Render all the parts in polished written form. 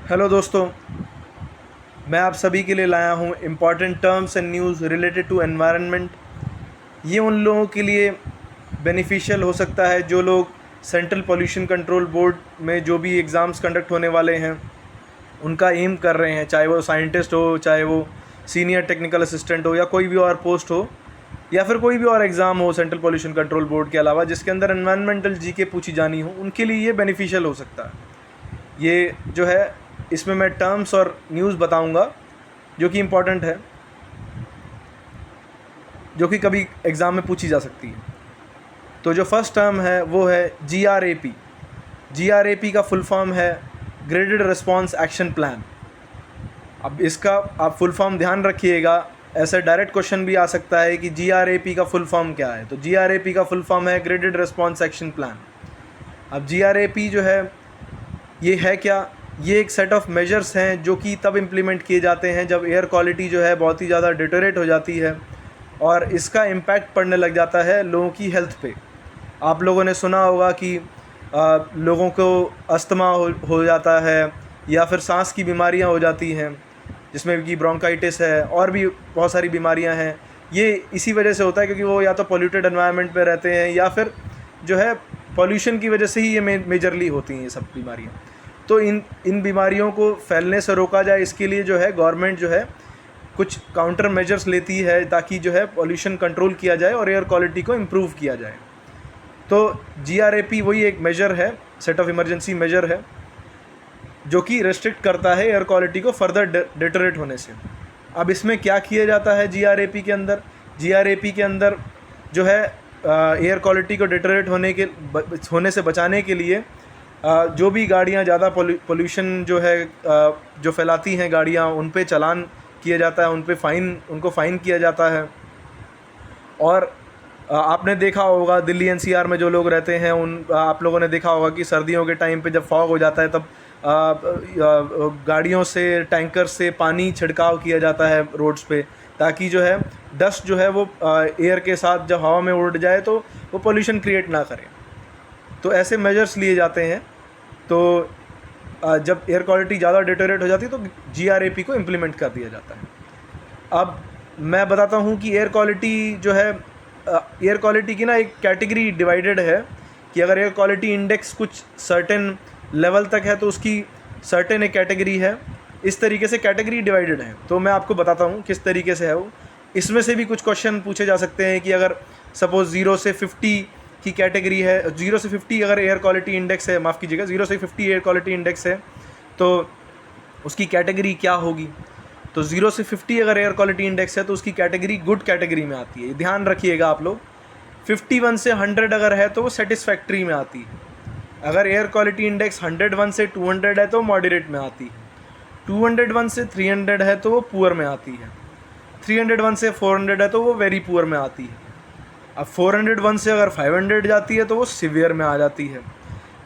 Hello दोस्तों, मैं आप सभी के लिए लाया हूँ important terms and news related to environment. ये उन लोगों के लिए बेनिफिशियल हो सकता है जो लोग सेंट्रल पोल्यूशन कंट्रोल बोर्ड में जो भी एग्ज़ाम्स कंडक्ट होने वाले हैं उनका एम कर रहे हैं, चाहे वो साइंटिस्ट हो, चाहे वो सीनियर टेक्निकल असिस्टेंट हो, या कोई भी और पोस्ट हो, या फिर कोई भी और एग्ज़ाम हो सेंट्रल पोल्यूशन कंट्रोल बोर्ड के अलावा जिसके अंदर एनवायरमेंटल जीके पूछी जानी हो, उनके लिए ये बेनिफिशियल हो सकता है। ये जो है, इसमें मैं टर्म्स और न्यूज़ बताऊंगा जो कि इम्पॉर्टेंट है, जो कि कभी एग्ज़ाम में पूछी जा सकती है। तो जो फर्स्ट टर्म है वो है GRAP। GRAP का फुल फॉर्म है ग्रेडेड रिस्पॉन्स एक्शन प्लान। अब इसका आप फुल फॉर्म ध्यान रखिएगा, ऐसा डायरेक्ट क्वेश्चन भी आ सकता है कि GRAP का फुल फॉर्म क्या है। तो GRAP का फुल फॉर्म है ग्रेडेड रिस्पॉन्स एक्शन प्लान। अब GRAP जो है ये है क्या? ये एक सेट ऑफ मेजर्स हैं जो कि तब इम्प्लीमेंट किए जाते हैं जब एयर क्वालिटी जो है बहुत ही ज़्यादा डिटोरेट हो जाती है और इसका इम्पैक्ट पड़ने लग जाता है लोगों की हेल्थ पे। आप लोगों ने सुना होगा कि लोगों को अस्थमा हो जाता है, या फिर सांस की बीमारियां हो जाती हैं जिसमें कि ब्रोंकाइटिस है, और भी बहुत सारी बीमारियां हैं। ये इसी वजह से होता है क्योंकि वो या तो पॉल्यूटेड एनवायरनमेंट में रहते हैं या फिर जो है पॉल्यूशन की वजह से ही ये मेजरली होती हैं ये सब बीमारियां। तो इन बीमारियों को फैलने से रोका जाए, इसके लिए जो है गवर्नमेंट जो है कुछ काउंटर मेजर्स लेती है ताकि जो है पॉल्यूशन कंट्रोल किया जाए और एयर क्वालिटी को इम्प्रूव किया जाए। तो GRAP वही एक मेजर है, सेट ऑफ इमरजेंसी मेजर है, जो कि रेस्ट्रिक्ट करता है एयर क्वालिटी को फर्दर डिटोरेट होने से। अब इसमें क्या किया जाता है GRAP के अंदर? GRAP के अंदर जो है एयर क्वालिटी को डिटोरेट होने से बचाने के लिए जो भी गाड़ियाँ ज़्यादा पोल्यूशन जो है जो फैलाती हैं गाड़ियाँ, उन पे चालान किया जाता है, उनको फ़ाइन किया जाता है। और आपने देखा होगा दिल्ली NCR में जो लोग रहते हैं आप लोगों ने देखा होगा कि सर्दियों के टाइम पे जब फॉग हो जाता है तब गाड़ियों से, टैंकर से पानी छिड़काव किया जाता है रोड्स पे, ताकि जो है डस्ट जो है वो एयर के साथ जब हवा में उड़ जाए तो वो पोल्यूशन क्रिएट ना करे। तो ऐसे मेजर्स लिए जाते हैं। तो जब एयर क्वालिटी ज़्यादा डिटोरेट हो जाती है तो GRAP को इम्प्लीमेंट कर दिया जाता है। अब मैं बताता हूँ कि एयर क्वालिटी जो है, एयर क्वालिटी की ना एक कैटेगरी डिवाइडेड है कि अगर एयर क्वालिटी इंडेक्स कुछ सर्टेन लेवल तक है तो उसकी सर्टेन एक कैटेगरी है। इस तरीके से कैटेगरी डिवाइडेड है। तो मैं आपको बताता हूँ किस तरीके से है वो। इसमें से भी कुछ क्वेश्चन पूछे जा सकते हैं कि अगर सपोज़ 0 से 50 की कैटेगरी है, 0 से 50 अगर एयर क्वालिटी इंडेक्स है, माफ़ कीजिएगा 0 से 50 एयर क्वालिटी इंडेक्स है तो उसकी कैटेगरी क्या होगी? तो 0 से 50 अगर एयर क्वालिटी इंडेक्स है तो उसकी कैटेगरी गुड कैटेगरी में आती है। ध्यान रखिएगा आप लोग। 51 से 100 अगर है तो वो सेटिस्फैक्ट्री में आती है। अगर एयर क्वालिटी इंडेक्स 101 से 200 है तो मॉडरेट में आती है। 201 से 300 है तो वो पुअर में आती है। 301 से 400 है तो वो वेरी पुअर में आती है। अब 401 से अगर 500 जाती है तो वो सिवियर में आ जाती है।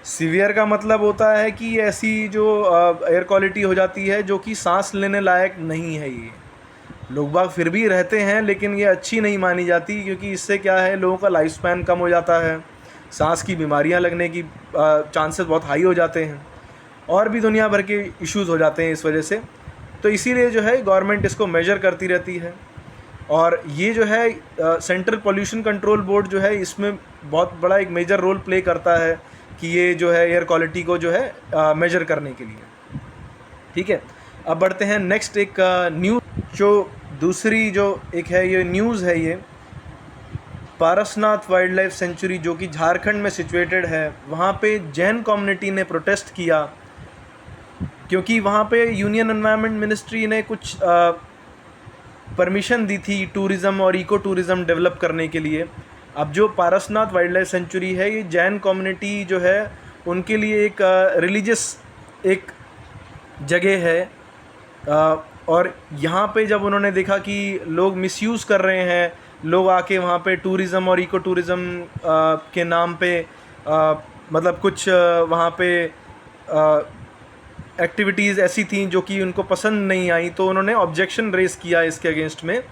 सिवियर का मतलब होता है कि ऐसी जो एयर क्वालिटी हो जाती है जो कि सांस लेने लायक नहीं है। ये लोग बाग फिर भी रहते हैं लेकिन ये अच्छी नहीं मानी जाती, क्योंकि इससे क्या है, लोगों का लाइफ स्पैन कम हो जाता है, सांस की बीमारियां लगने की चांसेस बहुत हाई हो जाते हैं, और भी दुनिया भर के इश्यूज़ हो जाते हैं इस वजह से। तो इसीलिए जो है गवर्नमेंट इसको मेजर करती रहती है। और ये जो है सेंट्रल पोल्यूशन कंट्रोल बोर्ड जो है इसमें बहुत बड़ा एक मेजर रोल प्ले करता है कि ये जो है एयर क्वालिटी को जो है मेजर करने के लिए। ठीक है, अब बढ़ते हैं नेक्स्ट एक न्यूज़। जो दूसरी जो एक है ये न्यूज़ है, ये पारसनाथ वाइल्ड लाइफ सेंचुरी जो कि झारखंड में सिचुएटेड है, वहाँ पे जैन कम्युनिटी ने प्रोटेस्ट किया क्योंकि वहाँ पे यूनियन एनवायरनमेंट मिनिस्ट्री ने कुछ परमिशन दी थी टूरिज़्म और इको टूरिज़्म डेवलप करने के लिए। अब जो पारसनाथ वाइल्ड लाइफ सेंचुरी है, ये जैन कम्युनिटी जो है उनके लिए एक रिलीजियस एक जगह है। और यहाँ पे जब उन्होंने देखा कि लोग मिसयूज़ कर रहे हैं, लोग आके वहाँ पे टूरिज़्म और इको टूरिज़्म के नाम पे मतलब कुछ वहाँ पे एक्टिविटीज़ ऐसी थी जो कि उनको पसंद नहीं आई, तो उन्होंने ऑब्जेक्शन रेज़ किया इसके अगेंस्ट में।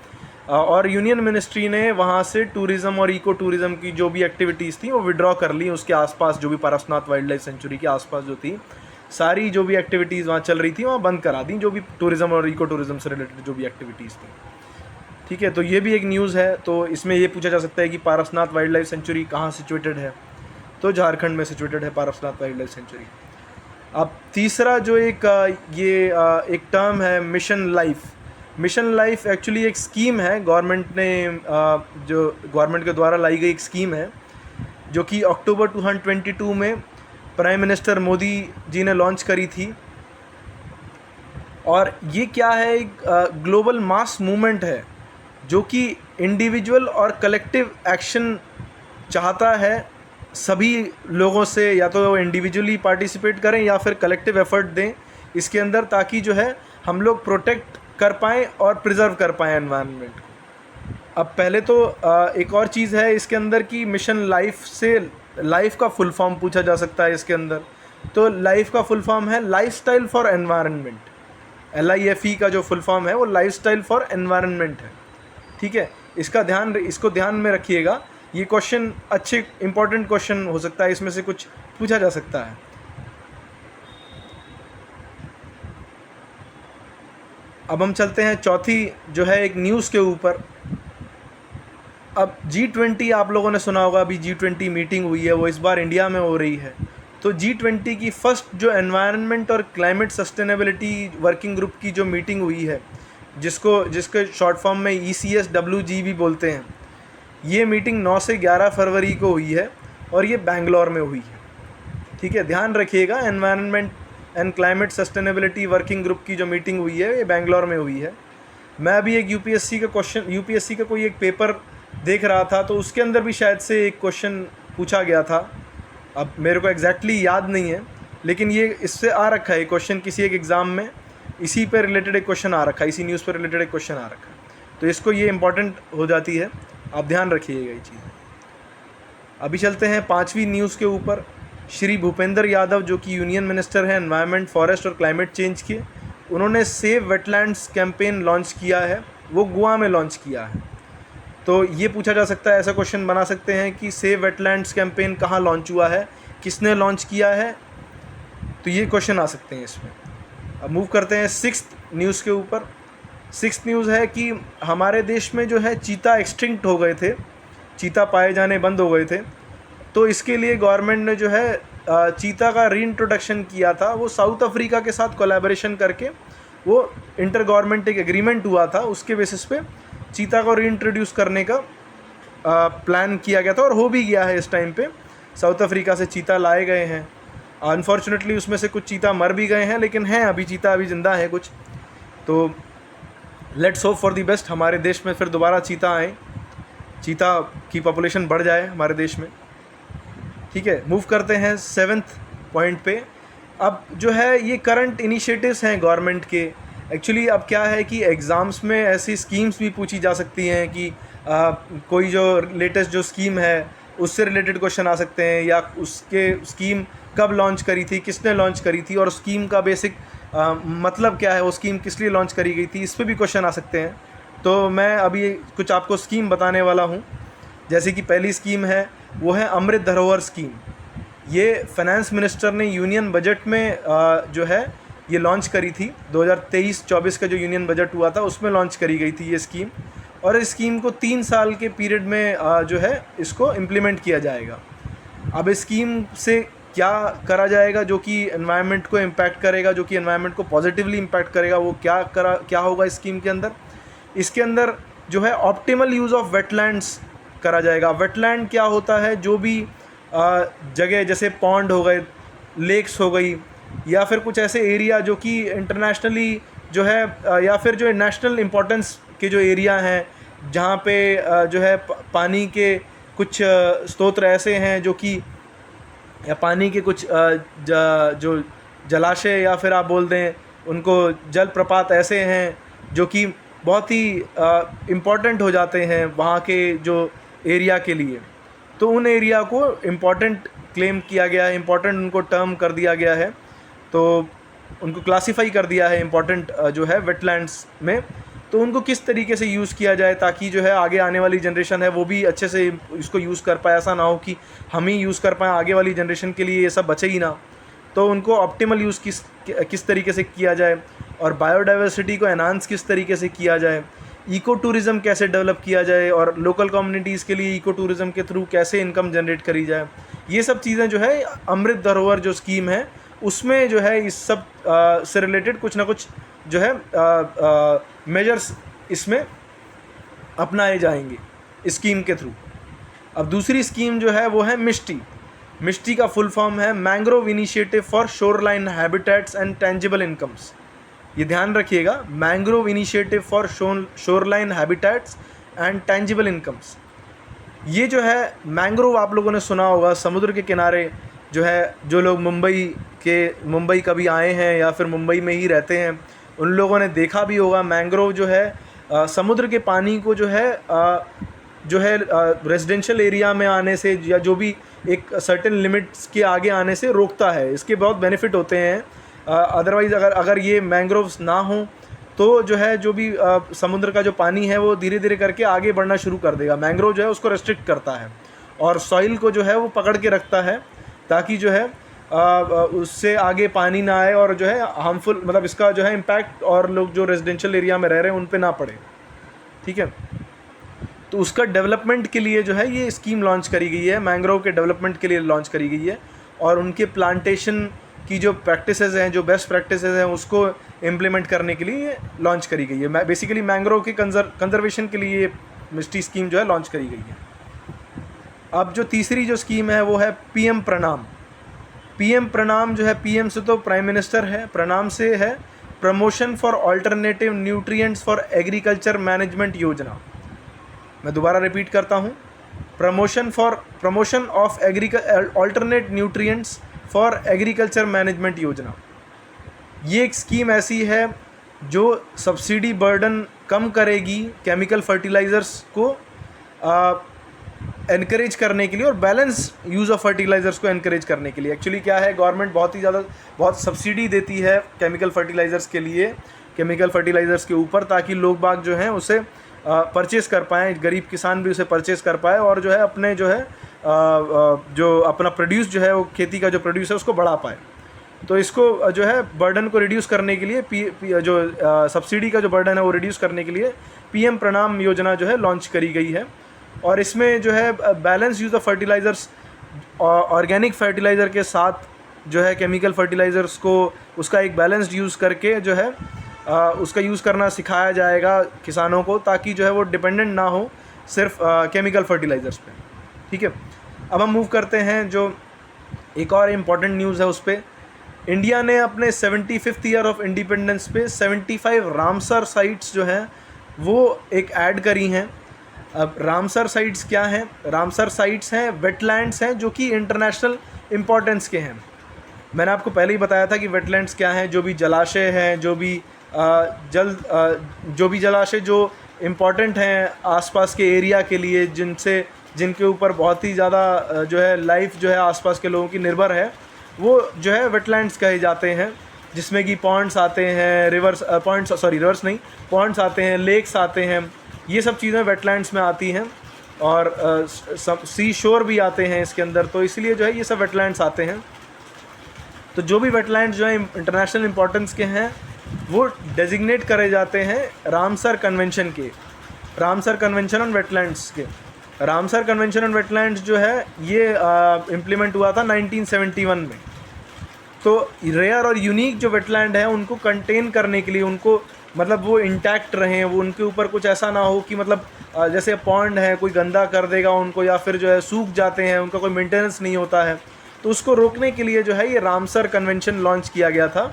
और यूनियन मिनिस्ट्री ने वहाँ से टूरिज़्म और इको टूरिज़्म की जो भी एक्टिविटीज़ थी वो विड्रॉ कर ली उसके आसपास, जो भी पारसनाथ वाइल्ड लाइफ सेंचुरी के आसपास जो थी। सारी जो भी एक्टिविटीज़ वहाँ चल रही थी वहाँ बंद करा दी, जो भी टूरिज़्म और इको टूरिज़्म से रिलेटेड जो भी एक्टिविटीज़ थी। ठीक है, तो ये भी एक न्यूज़ है। तो इसमें ये पूछा जा सकता है कि पारसनाथ वाइल्ड लाइफ सेंचुरी कहाँ सिचुएटेड है, तो झारखंड में सिचुएटेड है पारसनाथ वाइल्ड लाइफ सेंचुरी। अब तीसरा जो एक एक टर्म है mission life. Mission life actually एक स्कीम है, गवर्नमेंट ने जो गवर्नमेंट के द्वारा लाई गई एक स्कीम है, जो कि अक्टूबर 2022 में प्राइम मिनिस्टर मोदी जी ने लॉन्च करी थी। और ये क्या है, एक ग्लोबल मास मूवमेंट है जो कि इंडिविजुअल और कलेक्टिव एक्शन चाहता है सभी लोगों से, या तो इंडिविजुअली पार्टिसिपेट करें या फिर कलेक्टिव एफर्ट दें इसके अंदर, ताकि जो है हम लोग प्रोटेक्ट कर पाएँ और प्रिजर्व कर पाएँ एनवायरनमेंट को। अब पहले तो एक और चीज़ है इसके अंदर कि मिशन लाइफ से लाइफ का फुल फॉर्म पूछा जा सकता है इसके अंदर। तो लाइफ का फुल फॉर्म है लाइफस्टाइल फॉर एनवायरनमेंट। LIFE का जो फुल फॉर्म है वो लाइफस्टाइल फॉर एनवायरनमेंट है। ठीक है, इसको ध्यान में रखिएगा। ये क्वेश्चन अच्छे इंपॉर्टेंट क्वेश्चन हो सकता है, इसमें से कुछ पूछा जा सकता है। अब हम चलते हैं चौथी जो है एक न्यूज़ के ऊपर। अब G20 आप लोगों ने सुना होगा, अभी G20 मीटिंग हुई है, वो इस बार इंडिया में हो रही है। तो G20 की फर्स्ट जो एनवायरनमेंट और क्लाइमेट सस्टेनेबिलिटी वर्किंग ग्रुप की जो मीटिंग हुई है, जिसके शॉर्ट फॉर्म में ECSWG भी बोलते हैं, ये मीटिंग 9 से 11 फरवरी को हुई है और ये बेंगलोर में हुई है। ठीक है, ध्यान रखिएगा, environment and climate sustainability working group की जो मीटिंग हुई है ये बेंगलोर में हुई है। मैं अभी एक यूपीएससी का कोई एक पेपर देख रहा था, तो उसके अंदर भी शायद से एक क्वेश्चन पूछा गया था। अब मेरे को एग्जैक्टली याद नहीं है, लेकिन ये इससे आ रखा है क्वेश्चन किसी एक एग्ज़ाम में, इसी पे रिलेटेड एक क्वेश्चन आ रखा है, इसी न्यूज़ पर रिलेटेड एक क्वेश्चन आ रखा है। तो इसको ये इंपॉर्टेंट हो जाती है, आप ध्यान रखिएगा ये चीज़। अभी चलते हैं पांचवी न्यूज़ के ऊपर। श्री भूपेंद्र यादव जो कि यूनियन मिनिस्टर हैं एनवायरनमेंट, फॉरेस्ट और क्लाइमेट चेंज के, उन्होंने सेव वेटलैंड्स कैंपेन लॉन्च किया है, वो गोवा में लॉन्च किया है। तो ये पूछा जा सकता है, ऐसा क्वेश्चन बना सकते हैं कि सेव वेटलैंड्स कैंपेन कहाँ लॉन्च हुआ है, किसने लॉन्च किया है, तो ये क्वेश्चन आ सकते हैं इसमें। अब मूव करते हैं सिक्स्थ न्यूज़ के ऊपर। सिक्स्थ न्यूज़ है कि हमारे देश में जो है चीता एक्सटिंक्ट हो गए थे, चीता पाए जाने बंद हो गए थे। तो इसके लिए गवर्नमेंट ने जो है चीता का रीइंट्रोडक्शन किया था, वो साउथ अफ्रीका के साथ कोलैबोरेशन करके वो इंटर गवर्नमेंट एक एग्रीमेंट हुआ था, उसके बेसिस पे चीता को रीइंट्रोड्यूस करने का प्लान किया गया था और हो भी गया है। इस टाइम पे साउथ अफ्रीका से चीता लाए गए हैं। अनफॉर्चुनेटली उसमें से कुछ चीता मर भी गए हैं, लेकिन हैं अभी चीता अभी ज़िंदा है कुछ। तो let's hope for the best, हमारे देश में फिर दोबारा चीता आए, चीता की पॉपुलेशन बढ़ जाए हमारे देश में। ठीक है, मूव करते हैं सेवन्थ पॉइंट पे। अब जो है ये करंट इनिशिएटिव्स हैं गवर्नमेंट के। एक्चुअली अब क्या है कि एग्ज़ाम्स में ऐसी स्कीम्स भी पूछी जा सकती हैं कि कोई जो लेटेस्ट जो स्कीम है उससे रिलेटेड क्वेश्चन आ सकते हैं, या उसके स्कीम कब लॉन्च करी थी, किसने लॉन्च करी थी, और स्कीम का बेसिक मतलब क्या है, वो स्कीम किस लिए लॉन्च करी गई थी, इस पर भी क्वेश्चन आ सकते हैं। तो मैं अभी कुछ आपको स्कीम बताने वाला हूँ। जैसे कि पहली स्कीम है वो है अमृत धरोहर स्कीम। ये फाइनेंस मिनिस्टर ने यूनियन बजट में जो है ये लॉन्च करी थी। 2023-24 का जो यूनियन बजट हुआ था उसमें लॉन्च करी गई थी ये स्कीम, और इस स्कीम को 3 साल के पीरियड में जो है इसको इम्प्लीमेंट किया जाएगा। अब इस स्कीम से क्या करा जाएगा जो कि एनवायरनमेंट को इम्पैक्ट करेगा, जो कि एनवायरनमेंट को पॉजिटिवली इम्पैक्ट करेगा, वो क्या होगा इस स्कीम के अंदर। इसके अंदर जो है ऑप्टिमल यूज़ ऑफ वेटलैंड्स करा जाएगा। वेटलैंड क्या होता है, जो भी जगह जैसे पॉन्ड हो गए, लेक्स हो गई, या फिर कुछ ऐसे एरिया जो कि इंटरनेशनली जो है या फिर जो नेशनल इम्पोर्टेंस के जो एरिया हैं, जहाँ पे जो है पानी के कुछ स्रोत ऐसे हैं जो कि, या पानी के कुछ जो जलाशय या फिर आप बोल दें उनको जल प्रपात ऐसे हैं जो कि बहुत ही इम्पॉर्टेंट हो जाते हैं वहाँ के जो एरिया के लिए। तो उन एरिया को इम्पॉर्टेंट क्लेम किया गया है, इम्पॉर्टेंट उनको टर्म कर दिया गया है, तो उनको क्लासिफाई कर दिया है इम्पॉर्टेंट जो है वेटलैंड्स में। तो उनको किस तरीके से यूज़ किया जाए ताकि जो है आगे आने वाली जनरेशन है वो भी अच्छे से इसको यूज़ कर पाए। ऐसा ना हो कि हम ही यूज़ कर पाएँ, आगे वाली जनरेशन के लिए ये सब बचे ही ना। तो उनको ऑप्टिमल यूज़ किस तरीके से किया जाए, और बायोडाइवर्सिटी को एनहांस किस तरीके से किया जाए, इको टूरिज़म कैसे डेवलप किया जाए, और लोकल कम्युनिटीज़ के लिए इको टूरिज़म के थ्रू कैसे इनकम जनरेट करी जाए। ये सब चीज़ें जो है अमृत धरोहर जो स्कीम है उसमें जो है इस सब से रिलेटेड कुछ ना कुछ जो है मेजर्स इसमें अपनाए जाएंगे स्कीम के थ्रू। अब दूसरी स्कीम जो है वो है मिष्टी। मिष्टी का फुल फॉर्म है mangrove initiative for shoreline habitats and tangible incomes. ये ध्यान रखिएगा, mangrove initiative for shoreline habitats and tangible incomes. ये जो है मैंग्रोव आप लोगों ने सुना होगा, समुद्र के किनारे जो है, जो लोग मुंबई कभी आए हैं या फिर मुंबई में ही रहते हैं उन लोगों ने देखा भी होगा। मैंग्रोव जो है समुद्र के पानी को जो है रेजिडेंशियल एरिया में आने से या जो भी एक सर्टेन लिमिट्स के आगे आने से रोकता है। इसके बहुत बेनिफिट होते हैं। अदरवाइज़ अगर ये मैंग्रोव्स ना हो तो जो है जो भी समुद्र का जो पानी है वो धीरे धीरे करके आगे बढ़ना शुरू कर देगा। मैंग्रोव जो है उसको रेस्ट्रिक्ट करता है और सॉइल को जो है वो पकड़ के रखता है ताकि जो है उससे आगे पानी ना आए और जो है हार्मफुल, मतलब इसका जो है इम्पैक्ट और लोग जो रेजिडेंशियल एरिया में रह रहे हैं उन पे ना पड़े। ठीक है, तो उसका डेवलपमेंट के लिए जो है ये स्कीम लॉन्च करी गई है, मैंग्रोव के डेवलपमेंट के लिए लॉन्च करी गई है और उनके प्लांटेशन की जो प्रैक्टिसेस हैं, जो बेस्ट प्रैक्टिसेस हैं उसको इम्प्लीमेंट करने के लिए लॉन्च करी गई है। बेसिकली मैंग्रोव के कंजर्वेशन के लिए ये मिष्टी स्कीम जो है लॉन्च करी गई है। अब जो तीसरी जो स्कीम है वो है पीएम प्रणाम। पीएम प्रणाम जो है, पीएम से तो प्राइम मिनिस्टर है, प्रणाम से है promotion for alternative nutrients for agriculture management योजना। मैं दोबारा रिपीट करता हूँ, promotion of alternate nutrients for agriculture management योजना। ये एक स्कीम ऐसी है जो सब्सिडी बर्डन कम करेगी केमिकल फर्टिलाइज़र्स को एनकरेज करने के लिए और बैलेंस यूज़ ऑफ फर्टिलाइज़र्स को एनकरेज करने के लिए। एक्चुअली क्या है, गवर्नमेंट बहुत सब्सिडी देती है केमिकल फर्टिलाइज़र्स के लिए, केमिकल फर्टिलाइज़र्स के ऊपर, ताकि लोग बाग जो हैं उसे परचेस कर पाएँ, गरीब किसान भी उसे परचेस कर पाए और जो है अपने जो है जो अपना प्रोड्यूस जो है वो खेती का जो प्रोड्यूस है उसको बढ़ा पाए। तो इसको जो है बर्डन को रिड्यूस करने के लिए जो सब्सिडी का जो बर्डन है वो रिड्यूस करने के लिए पीएम प्रणाम योजना जो है लॉन्च करी गई है। और इसमें जो है balance use of fertilisers, organic fertiliser के साथ जो है केमिकल फर्टिलाइज़र्स को उसका एक बैलेंस्ड यूज़ करके जो है उसका यूज़ करना सिखाया जाएगा किसानों को, ताकि जो है वो डिपेंडेंट ना हो सिर्फ केमिकल फर्टिलाइज़र्स पे। ठीक है, अब हम मूव करते हैं जो एक और इम्पॉर्टेंट न्यूज़ है उस पर। इंडिया ने अपने 75th ईयर ऑफ इंडिपेंडेंस पे 75 रामसर साइट्स जो हैं वो एक ऐड करी हैं। अब रामसर साइट्स क्या हैं? रामसर साइट्स हैं वेटलैंड्स हैं जो कि इंटरनेशनल इम्पोर्टेंस के हैं। मैंने आपको पहले ही बताया था कि वेटलैंड्स क्या हैं, जो भी जलाशय हैं, जो भी जलाशय जो इम्पॉर्टेंट हैं आसपास के एरिया के लिए, जिनके ऊपर बहुत ही ज़्यादा जो है लाइफ जो है आसपास के लोगों की निर्भर है, वो जो है वेटलैंड्स कहे जाते हैं। जिसमें कि पॉन्ड्स आते हैं, पॉन्ड्स आते हैं, लेक्स आते हैं, ये सब चीज़ें वेटलैंड्स में आती हैं और सी शोर भी आते हैं इसके अंदर, तो इसलिए जो है ये सब वेटलैंड्स आते हैं। तो जो भी वेटलैंड्स जो है इंटरनेशनल इम्पोर्टेंस के हैं वो डेजिग्नेट करे जाते हैं रामसर कन्वेंशन ऑन वेटलैंड्स के। रामसर कन्वेंशन ऑन वेटलैंड्स जो है ये इम्प्लीमेंट हुआ था 1971 में। तो रेयर और यूनिक जो वेटलैंड है उनको कंटेन करने के लिए, उनको मतलब वो इंटैक्ट रहें, वो उनके ऊपर कुछ ऐसा ना हो कि मतलब जैसे पॉन्ड है कोई गंदा कर देगा उनको, या फिर जो है सूख जाते हैं, उनका कोई मेंटेनेंस नहीं होता है, तो उसको रोकने के लिए जो है ये रामसर कन्वेंशन लॉन्च किया गया था।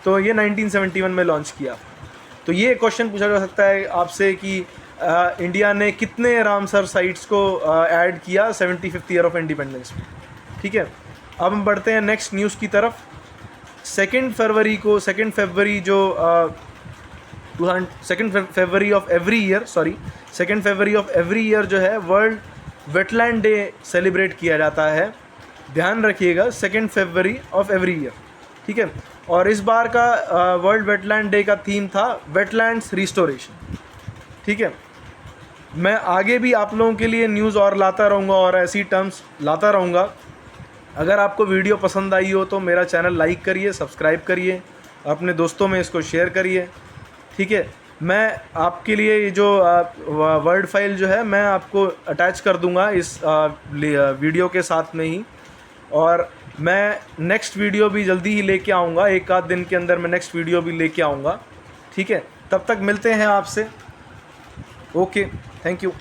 तो ये 1971 में लॉन्च किया। तो ये क्वेश्चन पूछा जा सकता है आपसे कि इंडिया ने कितने रामसर साइट्स को ऐड किया 75th ईयर ऑफ इंडिपेंडेंस में। ठीक है, अब हम बढ़ते हैं नेक्स्ट न्यूज़ की तरफ। 2 फरवरी ऑफ एवरी ईयर जो है वर्ल्ड वेटलैंड डे सेलिब्रेट किया जाता है। ध्यान रखिएगा, 2 फरवरी ऑफ एवरी ईयर। ठीक है, और इस बार का वर्ल्ड वेटलैंड डे का थीम था वेटलैंड्स रिस्टोरेशन। ठीक है, मैं आगे भी आप लोगों के लिए न्यूज़ और लाता रहूँगा और ऐसी टर्म्स लाता रहूँगा अगर आपको वीडियो पसंद आई हो तो मेरा चैनल लाइक करिए, सब्सक्राइब करिए, अपने दोस्तों में इसको शेयर करिए, ठीक है। मैं आपके लिए ये जो वर्ड फाइल जो है मैं आपको अटैच कर दूंगा इस वीडियो के साथ में ही, और मैं नेक्स्ट वीडियो भी जल्दी ही लेके आऊँगा, एक आध दिन के अंदर मैं नेक्स्ट वीडियो भी लेके आऊँगा, ठीक है। तब तक मिलते हैं आपसे। Okay, thank you.